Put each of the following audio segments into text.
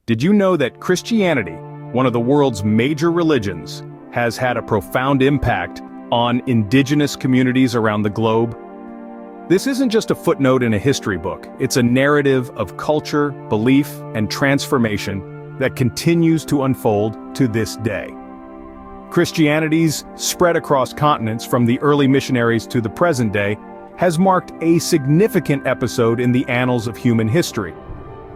Did you know that Christianity, one of the world's major religions, has had a profound impact on indigenous communities around the globe? This isn't just a footnote in a history book, it's a narrative of culture, belief, and transformation that continues to unfold to this day. Christianity's spread across continents from the early missionaries to the present day has marked a significant episode in the annals of human history.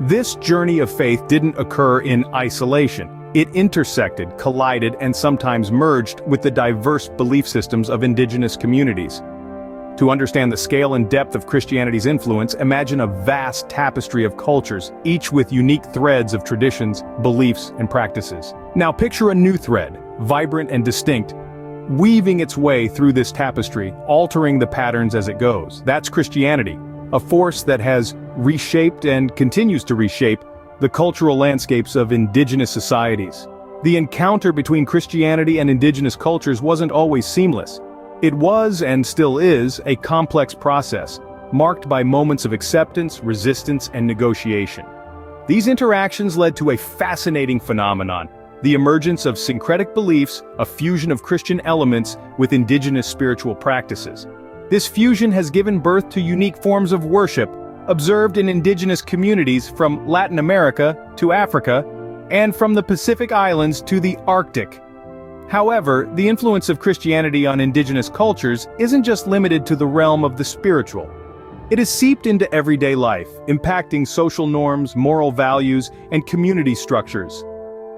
This journey of faith didn't occur in isolation. It intersected, collided, and sometimes merged with the diverse belief systems of indigenous communities. To understand the scale and depth of Christianity's influence, imagine a vast tapestry of cultures, each with unique threads of traditions, beliefs, and practices. Now picture a new thread, vibrant and distinct, weaving its way through this tapestry, altering the patterns as it goes. That's Christianity, a force that has reshaped and continues to reshape the cultural landscapes of indigenous societies. The encounter between Christianity and indigenous cultures wasn't always seamless. It was, and still is, a complex process, marked by moments of acceptance, resistance, and negotiation. These interactions led to a fascinating phenomenon: the emergence of syncretic beliefs, a fusion of Christian elements with indigenous spiritual practices. This fusion has given birth to unique forms of worship, observed in indigenous communities from Latin America to Africa, and from the Pacific Islands to the Arctic. However, the influence of Christianity on indigenous cultures isn't just limited to the realm of the spiritual. It is seeped into everyday life, impacting social norms, moral values, and community structures.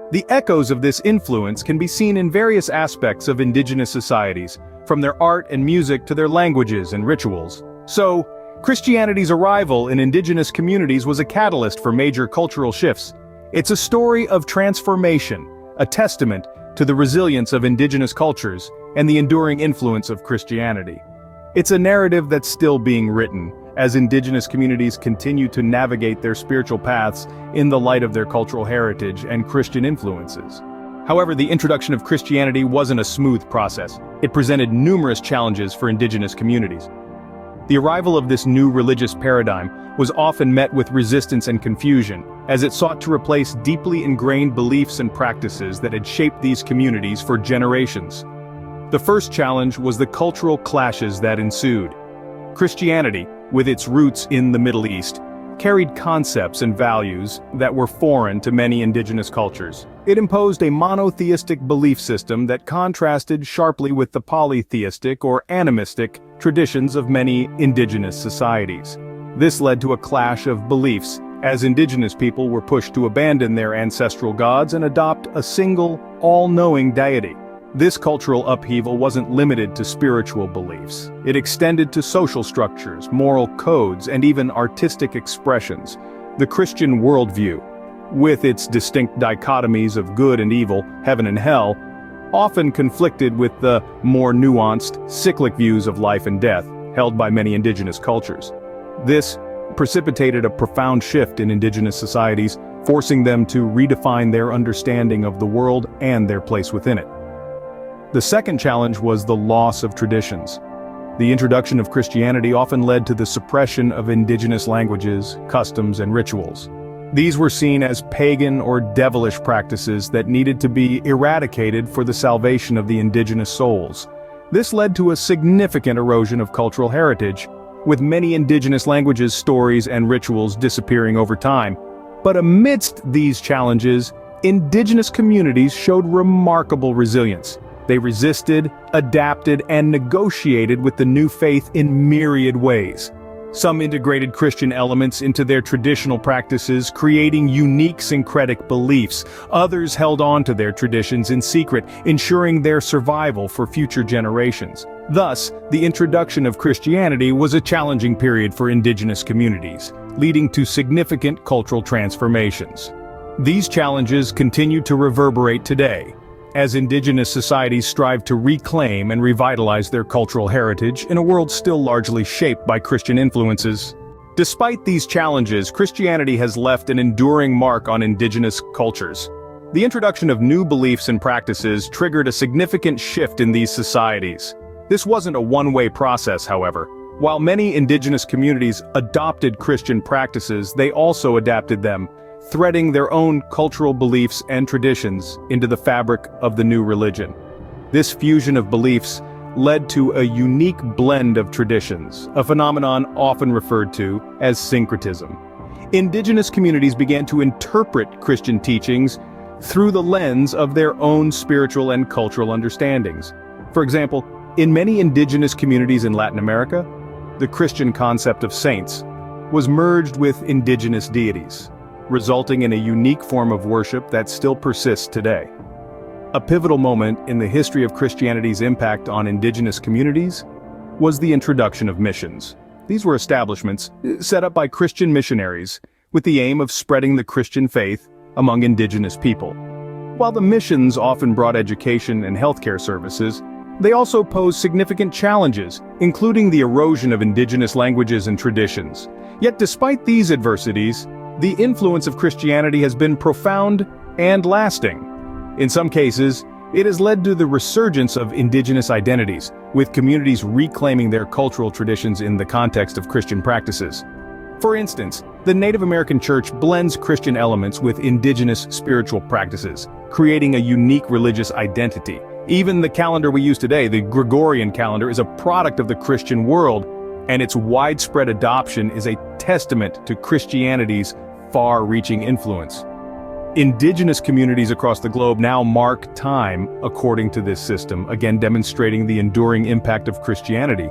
The echoes of this influence can be seen in various aspects of indigenous societies, from their art and music to their languages and rituals. So, Christianity's arrival in indigenous communities was a catalyst for major cultural shifts. It's a story of transformation, a testament to the resilience of indigenous cultures and the enduring influence of Christianity. It's a narrative that's still being written, as indigenous communities continue to navigate their spiritual paths in the light of their cultural heritage and Christian influences. However, the introduction of Christianity wasn't a smooth process. It presented numerous challenges for indigenous communities. The arrival of this new religious paradigm was often met with resistance and confusion, as it sought to replace deeply ingrained beliefs and practices that had shaped these communities for generations. The first challenge was the cultural clashes that ensued. Christianity, with its roots in the Middle East, carried concepts and values that were foreign to many indigenous cultures. It imposed a monotheistic belief system that contrasted sharply with the polytheistic or animistic traditions of many indigenous societies. This led to a clash of beliefs, as indigenous people were pushed to abandon their ancestral gods and adopt a single, all-knowing deity. This cultural upheaval wasn't limited to spiritual beliefs. It extended to social structures, moral codes, and even artistic expressions. The Christian worldview, with its distinct dichotomies of good and evil, heaven and hell, often conflicted with the more nuanced, cyclic views of life and death held by many indigenous cultures. This precipitated a profound shift in indigenous societies, forcing them to redefine their understanding of the world and their place within it. The second challenge was the loss of traditions. The introduction of Christianity often led to the suppression of indigenous languages, customs, and rituals. These were seen as pagan or devilish practices that needed to be eradicated for the salvation of the indigenous souls. This led to a significant erosion of cultural heritage, with many indigenous languages, stories, and rituals disappearing over time. But amidst these challenges, indigenous communities showed remarkable resilience. They resisted, adapted, and negotiated with the new faith in myriad ways. Some integrated Christian elements into their traditional practices, creating unique syncretic beliefs. Others held on to their traditions in secret, ensuring their survival for future generations. Thus, the introduction of Christianity was a challenging period for indigenous communities, leading to significant cultural transformations. These challenges continue to reverberate today, as indigenous societies strive to reclaim and revitalize their cultural heritage in a world still largely shaped by Christian influences. Despite these challenges, Christianity has left an enduring mark on indigenous cultures. The introduction of new beliefs and practices triggered a significant shift in these societies. This wasn't a one-way process, however. While many indigenous communities adopted Christian practices, they also adapted them, threading their own cultural beliefs and traditions into the fabric of the new religion. This fusion of beliefs led to a unique blend of traditions, a phenomenon often referred to as syncretism. Indigenous communities began to interpret Christian teachings through the lens of their own spiritual and cultural understandings. For example, in many indigenous communities in Latin America, the Christian concept of saints was merged with indigenous deities, resulting in a unique form of worship that still persists today. A pivotal moment in the history of Christianity's impact on indigenous communities was the introduction of missions. These were establishments set up by Christian missionaries with the aim of spreading the Christian faith among indigenous people. While the missions often brought education and healthcare services, they also posed significant challenges, including the erosion of indigenous languages and traditions. Yet despite these adversities, the influence of Christianity has been profound and lasting. In some cases, it has led to the resurgence of indigenous identities, with communities reclaiming their cultural traditions in the context of Christian practices. For instance, the Native American Church blends Christian elements with indigenous spiritual practices, creating a unique religious identity. Even the calendar we use today, the Gregorian calendar, is a product of the Christian world, and its widespread adoption is a testament to Christianity's far-reaching influence. Indigenous communities across the globe now mark time according to this system, again demonstrating the enduring impact of Christianity.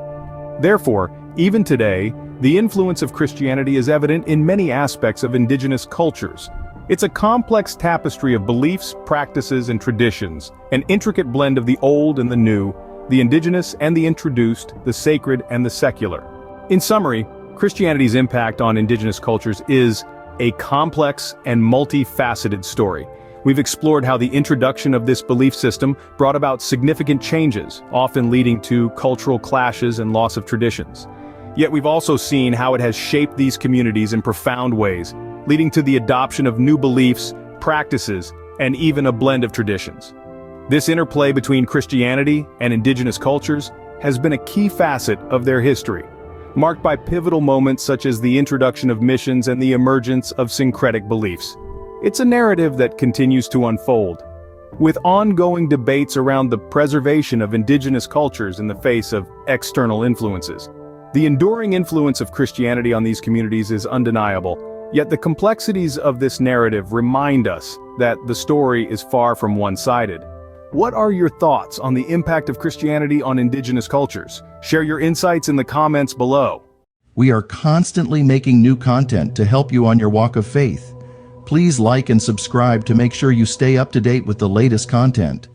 Therefore, even today, the influence of Christianity is evident in many aspects of indigenous cultures. It's a complex tapestry of beliefs, practices, and traditions, an intricate blend of the old and the new, the indigenous and the introduced, the sacred and the secular. In summary, Christianity's impact on indigenous cultures is a complex and multifaceted story. We've explored how the introduction of this belief system brought about significant changes, often leading to cultural clashes and loss of traditions. Yet we've also seen how it has shaped these communities in profound ways, leading to the adoption of new beliefs, practices, and even a blend of traditions. This interplay between Christianity and indigenous cultures has been a key facet of their history, marked by pivotal moments such as the introduction of missions and the emergence of syncretic beliefs. It's a narrative that continues to unfold, with ongoing debates around the preservation of indigenous cultures in the face of external influences. The enduring influence of Christianity on these communities is undeniable, yet the complexities of this narrative remind us that the story is far from one-sided. What are your thoughts on the impact of Christianity on indigenous cultures? Share your insights in the comments below. We are constantly making new content to help you on your walk of faith. Please like and subscribe to make sure you stay up to date with the latest content.